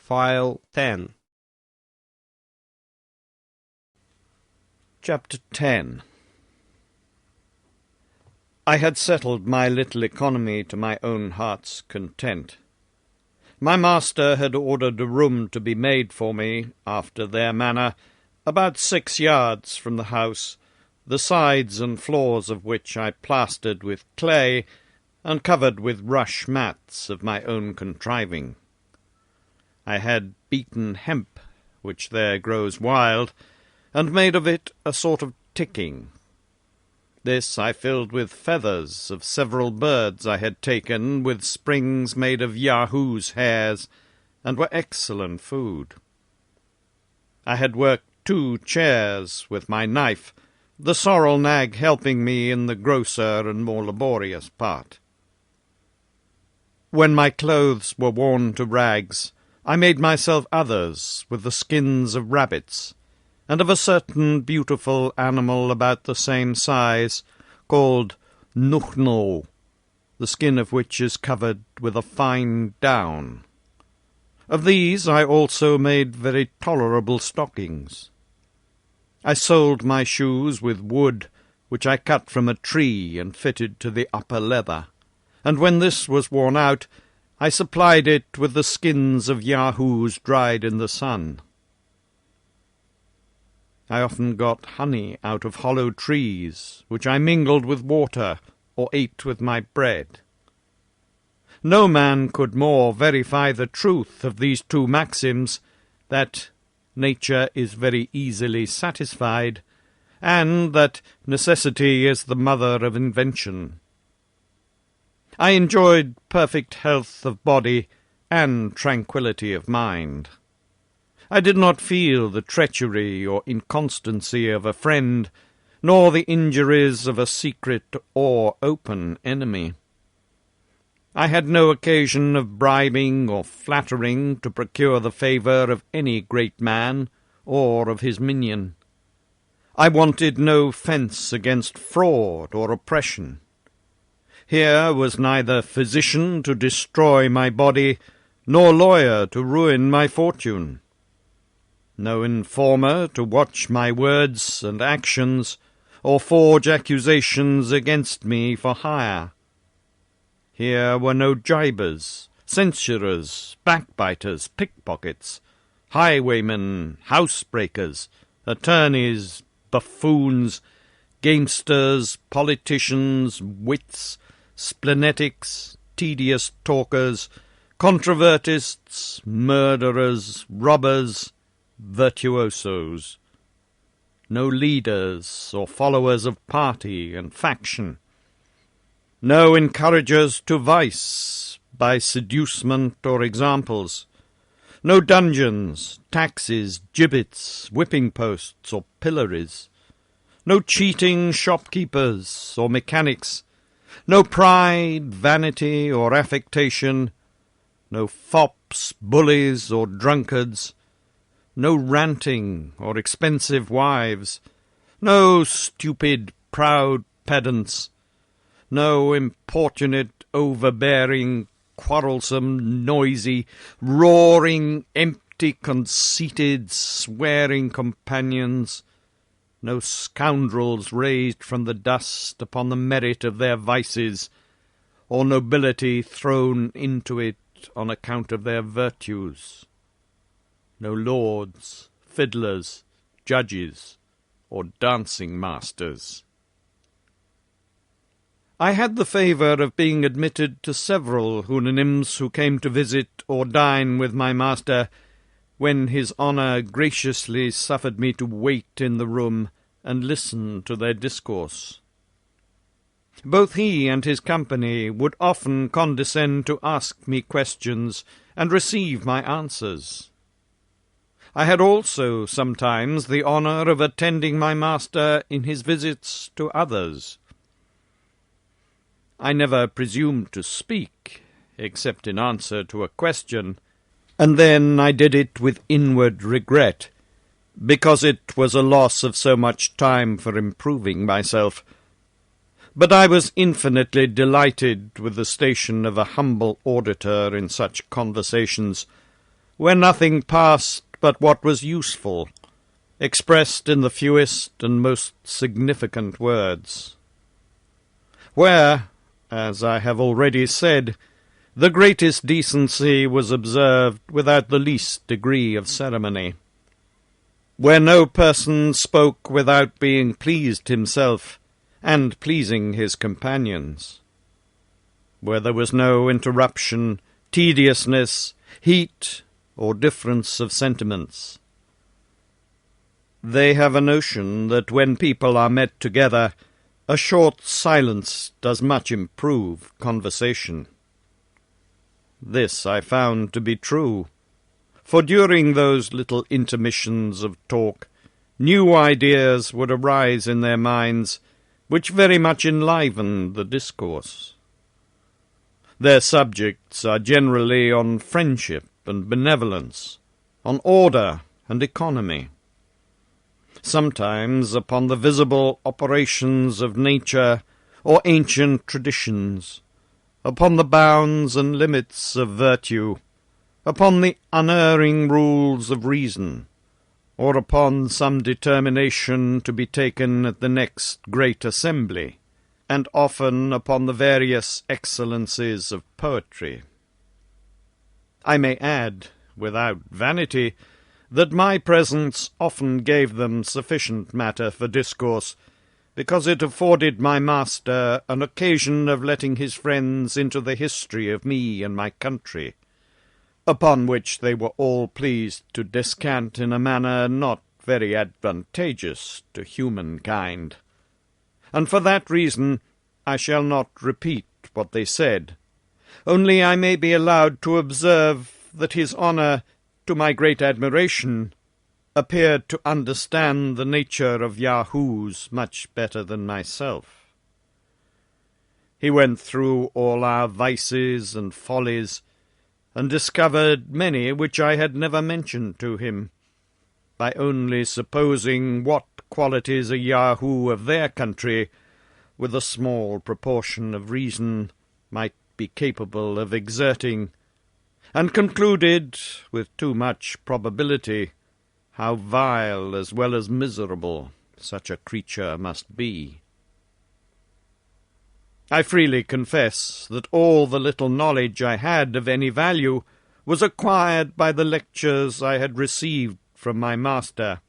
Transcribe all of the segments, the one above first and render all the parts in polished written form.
File 10. Chapter 10. I had settled my little economy to my own heart's content. My master had ordered a room to be made for me, after their manner, about 6 yards from the house, the sides and floors of which I plastered with clay, and covered with rush mats of my own contriving. I had beaten hemp, which there grows wild, and made of it a sort of ticking. This I filled with feathers of several birds I had taken, with springs made of Yahoo's hairs, and were excellent food. I had worked 2 chairs with my knife, the sorrel nag helping me in the grosser and more laborious part. When my clothes were worn to rags, I made myself others with the skins of rabbits, and of a certain beautiful animal about the same size, called Houyhnhnms, the skin of which is covered with a fine down. Of these I also made very tolerable stockings. I soled my shoes with wood, which I cut from a tree and fitted to the upper leather, and when this was worn out, I supplied it with the skins of Yahoos dried in the sun. I often got honey out of hollow trees, which I mingled with water, or ate with my bread. No man could more verify the truth of these 2 maxims, that nature is very easily satisfied, and that necessity is the mother of invention. I enjoyed perfect health of body and tranquillity of mind. I did not feel the treachery or inconstancy of a friend, nor the injuries of a secret or open enemy. I had no occasion of bribing or flattering to procure the favour of any great man or of his minion. I wanted no fence against fraud or oppression. Here was neither physician to destroy my body, nor lawyer to ruin my fortune. No informer to watch my words and actions, or forge accusations against me for hire. Here were no gibers, censurers, backbiters, pickpockets, highwaymen, housebreakers, attorneys, buffoons, gamesters, politicians, wits, splenetics, tedious talkers, controvertists, murderers, robbers, virtuosos. No leaders or followers of party and faction. No encouragers to vice by seducement or examples. No dungeons, taxes, gibbets, whipping posts, or pillories. No cheating shopkeepers or mechanics. No pride, vanity, or affectation. No fops, bullies, or drunkards. No ranting or expensive wives. No stupid, proud pedants. No importunate, overbearing, quarrelsome, noisy, roaring, empty, conceited, swearing companions. No scoundrels raised from the dust upon the merit of their vices, or nobility thrown into it on account of their virtues. No lords, fiddlers, judges, or dancing masters. I had the favour of being admitted to several Houyhnhnms who came to visit or dine with my master, when his honour graciously suffered me to wait in the room and listen to their discourse. Both he and his company would often condescend to ask me questions and receive my answers. I had also sometimes the honour of attending my master in his visits to others. I never presumed to speak, except in answer to a question, and then I did it with inward regret, because it was a loss of so much time for improving myself. But I was infinitely delighted with the station of a humble auditor in such conversations, where nothing passed but what was useful, expressed in the fewest and most significant words. Where, as I have already said, the greatest decency was observed without the least degree of ceremony. Where no person spoke without being pleased himself and pleasing his companions. Where there was no interruption, tediousness, heat, or difference of sentiments. They have a notion that when people are met together, a short silence does much improve conversation. This I found to be true, for during those little intermissions of talk, new ideas would arise in their minds, which very much enlivened the discourse. Their subjects are generally on friendship and benevolence, on order and economy, sometimes upon the visible operations of nature or ancient traditions, upon the bounds and limits of virtue, upon the unerring rules of reason, or upon some determination to be taken at the next great assembly, and often upon the various excellencies of poetry. I may add, without vanity, that my presence often gave them sufficient matter for discourse, because it afforded my master an occasion of letting his friends into the history of me and my country, upon which they were all pleased to descant in a manner not very advantageous to humankind. And for that reason I shall not repeat what they said, only I may be allowed to observe that his honour, to my great admiration, appeared to understand the nature of Yahoos much better than myself. He went through all our vices and follies, and discovered many which I had never mentioned to him, by only supposing what qualities a Yahoo of their country, with a small proportion of reason, might be capable of exerting, and concluded, with too much probability, how vile as well as miserable such a creature must be. I freely confess that all the little knowledge I had of any value was acquired by the lectures I had received from my master,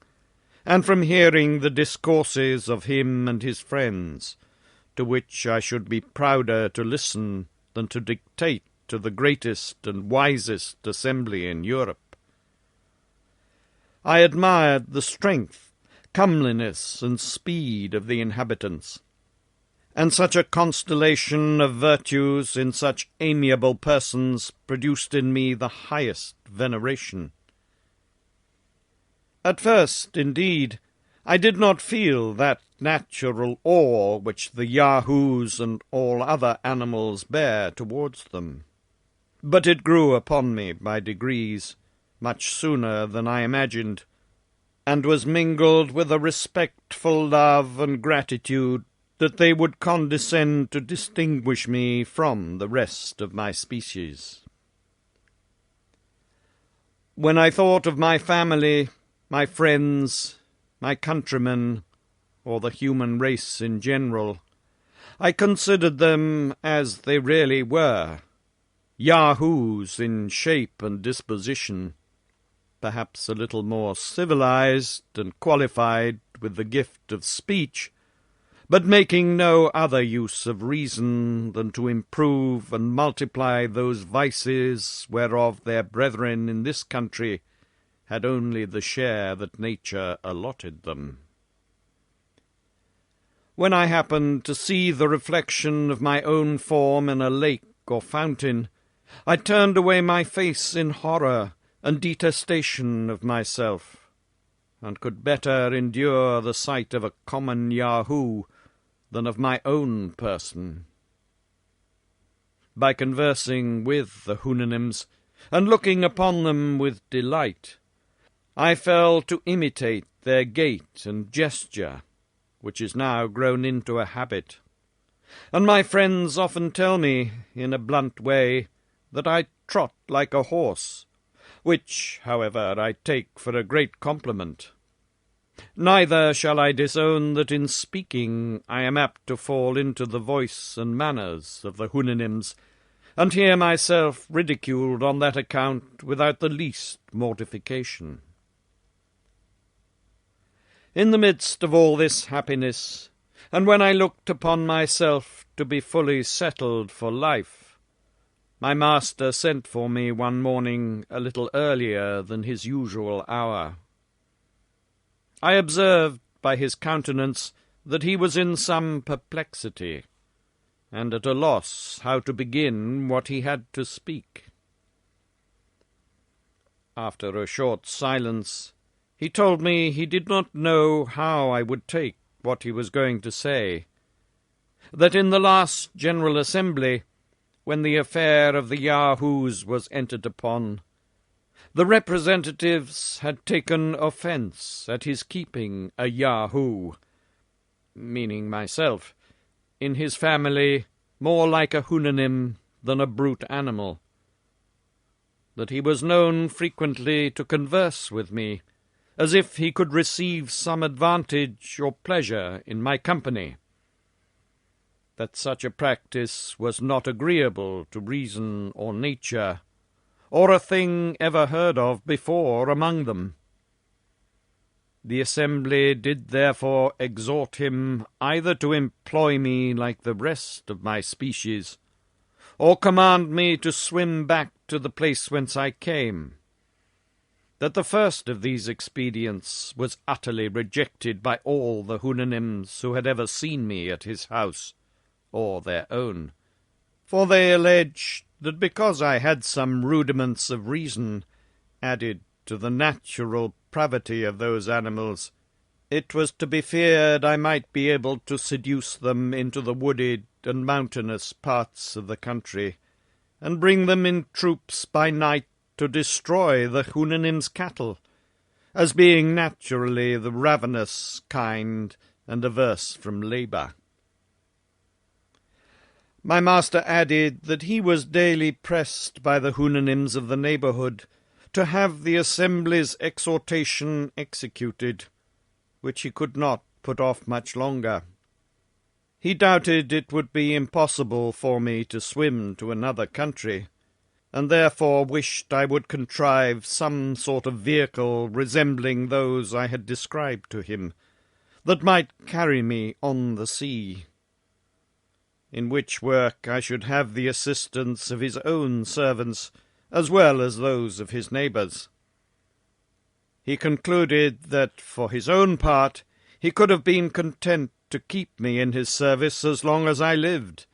and from hearing the discourses of him and his friends, to which I should be prouder to listen than to dictate to the greatest and wisest assembly in Europe. I admired the strength, comeliness, and speed of the inhabitants, and such a constellation of virtues in such amiable persons produced in me the highest veneration. At first, indeed, I did not feel that natural awe which the Yahoos and all other animals bear towards them, but it grew upon me by degrees, much sooner than I imagined, and was mingled with a respectful love and gratitude that they would condescend to distinguish me from the rest of my species. When I thought of my family, my friends, my countrymen, or the human race in general, I considered them as they really were, Yahoos in shape and disposition, perhaps a little more civilized and qualified with the gift of speech, but making no other use of reason than to improve and multiply those vices whereof their brethren in this country had only the share that nature allotted them. When I happened to see the reflection of my own form in a lake or fountain, I turned away my face in horror and detestation of myself, and could better endure the sight of a common Yahoo than of my own person. By conversing with the Houyhnhnms, and looking upon them with delight, I fell to imitate their gait and gesture, which is now grown into a habit, and my friends often tell me, in a blunt way, that I trot like a horse, which, however, I take for a great compliment. Neither shall I disown that in speaking I am apt to fall into the voice and manners of the Houyhnhnms, and hear myself ridiculed on that account without the least mortification. In the midst of all this happiness, and when I looked upon myself to be fully settled for life, my master sent for me one morning a little earlier than his usual hour. I observed by his countenance that he was in some perplexity, and at a loss how to begin what he had to speak. After a short silence, he told me he did not know how I would take what he was going to say, that in the last General Assembly, when the affair of the Yahoos was entered upon, the representatives had taken offence at his keeping a Yahoo, meaning myself, in his family more like a Houyhnhnm than a brute animal, that he was known frequently to converse with me, as if he could receive some advantage or pleasure in my company, that such a practice was not agreeable to reason or nature, or a thing ever heard of before among them. The assembly did therefore exhort him either to employ me like the rest of my species, or command me to swim back to the place whence I came. That the first of these expedients was utterly rejected by all the Houyhnhnms who had ever seen me at his house, or their own, for they alleged that because I had some rudiments of reason added to the natural pravity of those animals, it was to be feared I might be able to seduce them into the wooded and mountainous parts of the country, and bring them in troops by night to destroy the Houyhnhnms' cattle, as being naturally the ravenous kind and averse from labour. My master added that he was daily pressed by the Houyhnhnms of the neighbourhood to have the Assembly's exhortation executed, which he could not put off much longer. He doubted it would be impossible for me to swim to another country, and therefore wished I would contrive some sort of vehicle resembling those I had described to him, that might carry me on the sea, in which work I should have the assistance of his own servants, as well as those of his neighbours. He concluded that, for his own part, he could have been content to keep me in his service as long as I lived,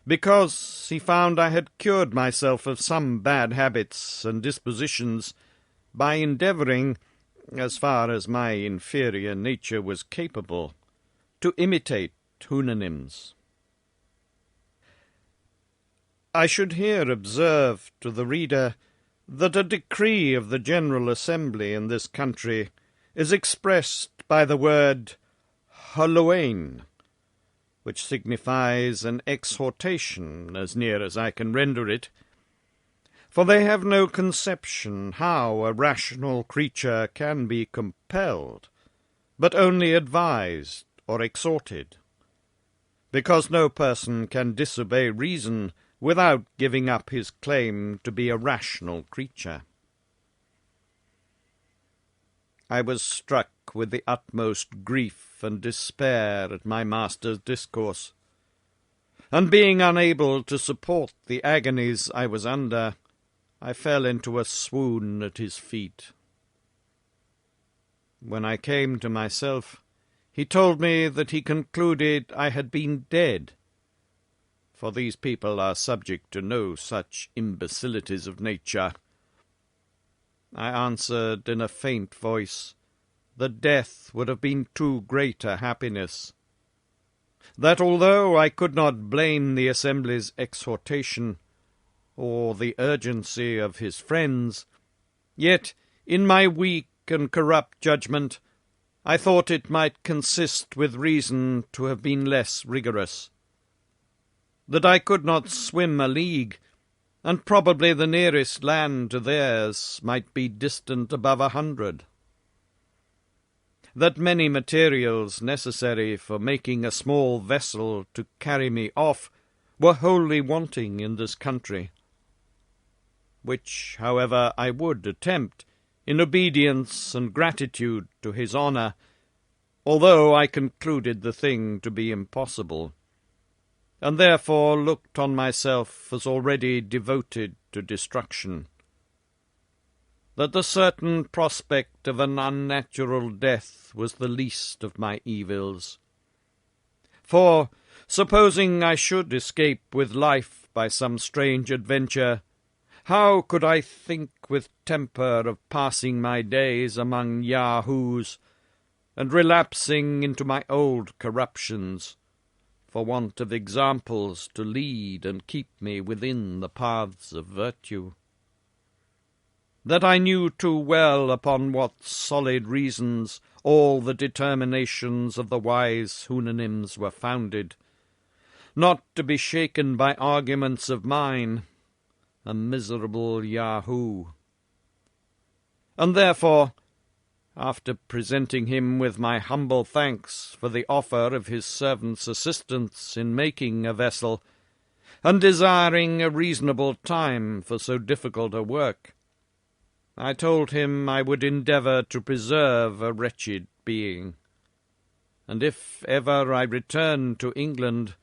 because he found I had cured myself of some bad habits and dispositions by endeavouring, as far as my inferior nature was capable, to imitate Houyhnhnms. I should here observe to the reader that a decree of the General Assembly in this country is expressed by the word Houyhnhnm, which signifies an exhortation, as near as I can render it, for they have no conception how a rational creature can be compelled, but only advised or exhorted, because no person can disobey reason without giving up his claim to be a rational creature. I was struck with the utmost grief and despair at my master's discourse, and being unable to support the agonies I was under, I fell into a swoon at his feet. When I came to myself, he told me that he concluded I had been dead, for these people are subject to no such imbecilities of nature. I answered in a faint voice that death would have been too great a happiness, that although I could not blame the Assembly's exhortation, or the urgency of his friends, yet, in my weak and corrupt judgment, I thought it might consist with reason to have been less rigorous, that I could not swim a league, and probably the nearest land to theirs might be distant above 100. That many materials necessary for making a small vessel to carry me off were wholly wanting in this country, which, however, I would attempt, in obedience and gratitude to his honour, although I concluded the thing to be impossible, and therefore looked on myself as already devoted to destruction. That the certain prospect of an unnatural death was the least of my evils. For, supposing I should escape with life by some strange adventure, how could I think with temper of passing my days among Yahoos, and relapsing into my old corruptions, for want of examples to lead and keep me within the paths of virtue? That I knew too well upon what solid reasons all the determinations of the wise Houyhnhnms were founded, not to be shaken by arguments of mine, a miserable Yahoo. And therefore, after presenting him with my humble thanks for the offer of his servant's assistance in making a vessel, and desiring a reasonable time for so difficult a work, I told him I would endeavour to preserve a wretched being, and if ever I returned to England,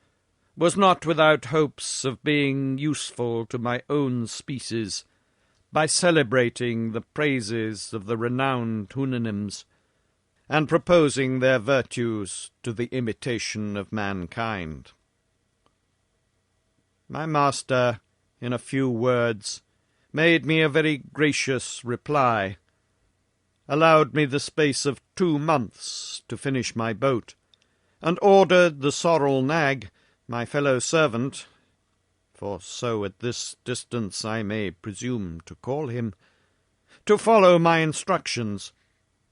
was not without hopes of being useful to my own species, by celebrating the praises of the renowned Houyhnhnms, and proposing their virtues to the imitation of mankind. My master, in a few words, made me a very gracious reply, allowed me the space of 2 months to finish my boat, and ordered the sorrel nag, my fellow-servant, for so at this distance I may presume to call him, to follow my instructions,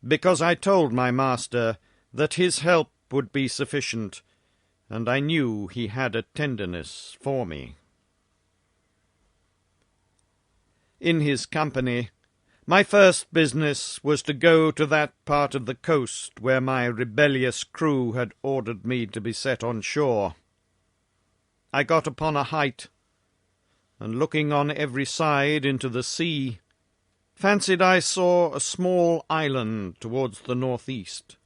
because I told my master that his help would be sufficient, and I knew he had a tenderness for me. In his company, my first business was to go to that part of the coast where my rebellious crew had ordered me to be set on shore. I got upon a height, and looking on every side into the sea, fancied I saw a small island towards the north-east.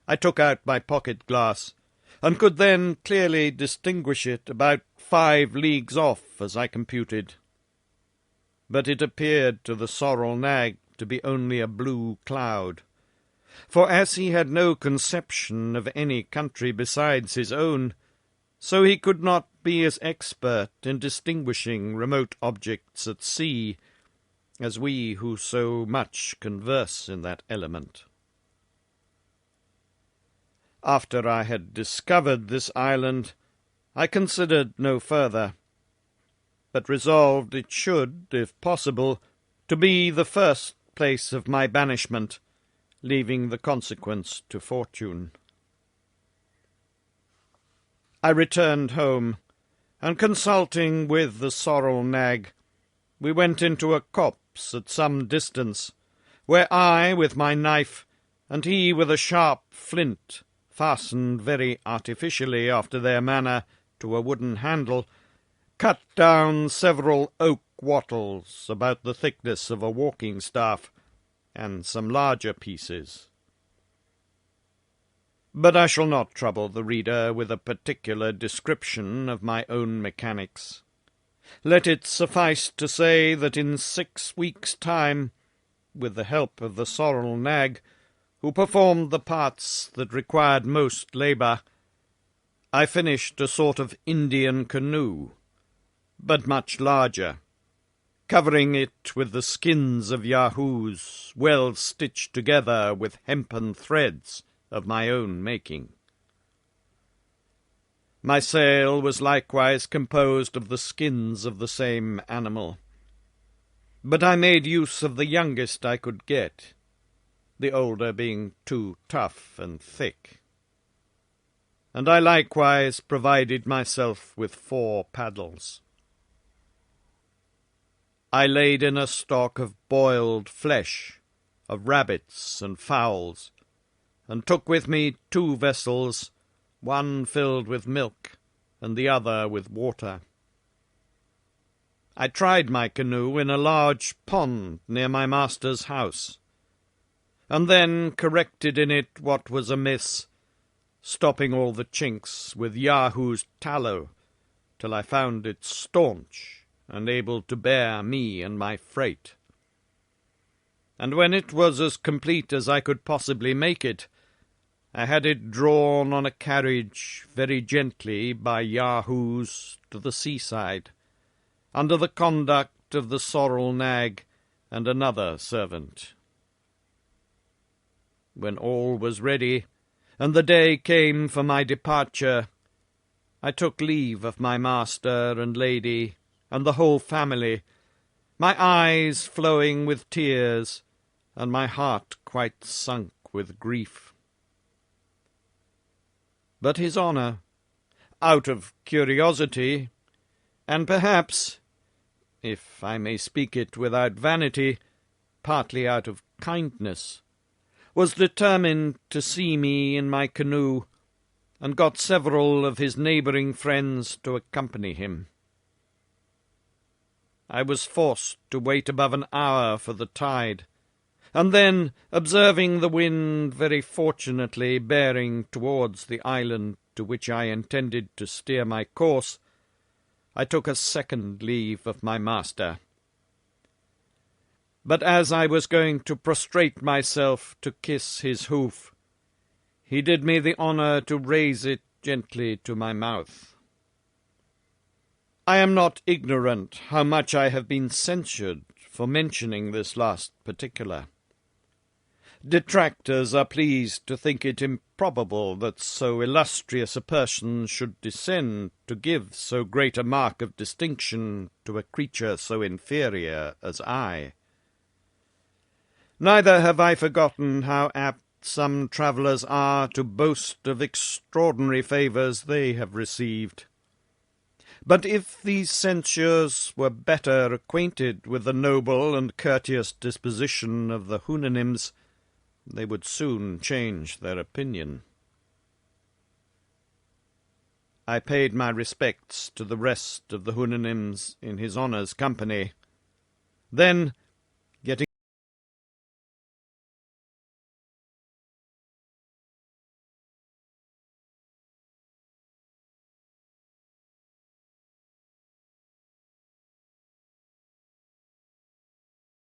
I took out my pocket-glass, and could then clearly distinguish it about 5 leagues off, as I computed. But it appeared to the sorrel nag to be only a blue cloud, for as he had no conception of any country besides his own, so he could not be as expert in distinguishing remote objects at sea as we who so much converse in that element. After I had discovered this island, I considered no further, but resolved it should, if possible, to be the first place of my banishment, leaving the consequence to fortune. I returned home, and consulting with the sorrel nag, we went into a copse at some distance, where I, with my knife, and he with a sharp flint, fastened very artificially after their manner to a wooden handle, cut down several oak wattles about the thickness of a walking-staff, and some larger pieces. But I shall not trouble the reader with a particular description of my own mechanics. Let it suffice to say that in 6 weeks' time, with the help of the sorrel nag, who performed the parts that required most labour, I finished a sort of Indian canoe, but much larger, covering it with the skins of Yahoos, well stitched together with hempen threads of my own making. My sail was likewise composed of the skins of the same animal, but I made use of the youngest I could get, the older being too tough and thick. And I likewise provided myself with 4 paddles. I laid in a stock of boiled flesh, of rabbits and fowls, and took with me 2 vessels, one filled with milk, and the other with water. I tried my canoe in a large pond near my master's house, and then corrected in it what was amiss, stopping all the chinks with Yahoo's tallow, till I found it staunch and able to bear me and my freight. And when it was as complete as I could possibly make it, I had it drawn on a carriage very gently by Yahoos to the seaside, under the conduct of the sorrel nag and another servant. When all was ready, and the day came for my departure, I took leave of my master and lady and the whole family, my eyes flowing with tears, and my heart quite sunk with grief. But his honour, out of curiosity, and perhaps, if I may speak it without vanity, partly out of kindness, was determined to see me in my canoe, and got several of his neighbouring friends to accompany him. I was forced to wait above an hour for the tide, and then, observing the wind very fortunately bearing towards the island to which I intended to steer my course, I took a second leave of my master. But as I was going to prostrate myself to kiss his hoof, he did me the honour to raise it gently to my mouth. I am not ignorant how much I have been censured for mentioning this last particular. Detractors are pleased to think it improbable that so illustrious a person should descend to give so great a mark of distinction to a creature so inferior as I. Neither have I forgotten how apt some travellers are to boast of extraordinary favours they have received. But if these censures were better acquainted with the noble and courteous disposition of the Houyhnhnms, they would soon change their opinion. I paid my respects to the rest of the Houyhnhnms in his honour's company. Then,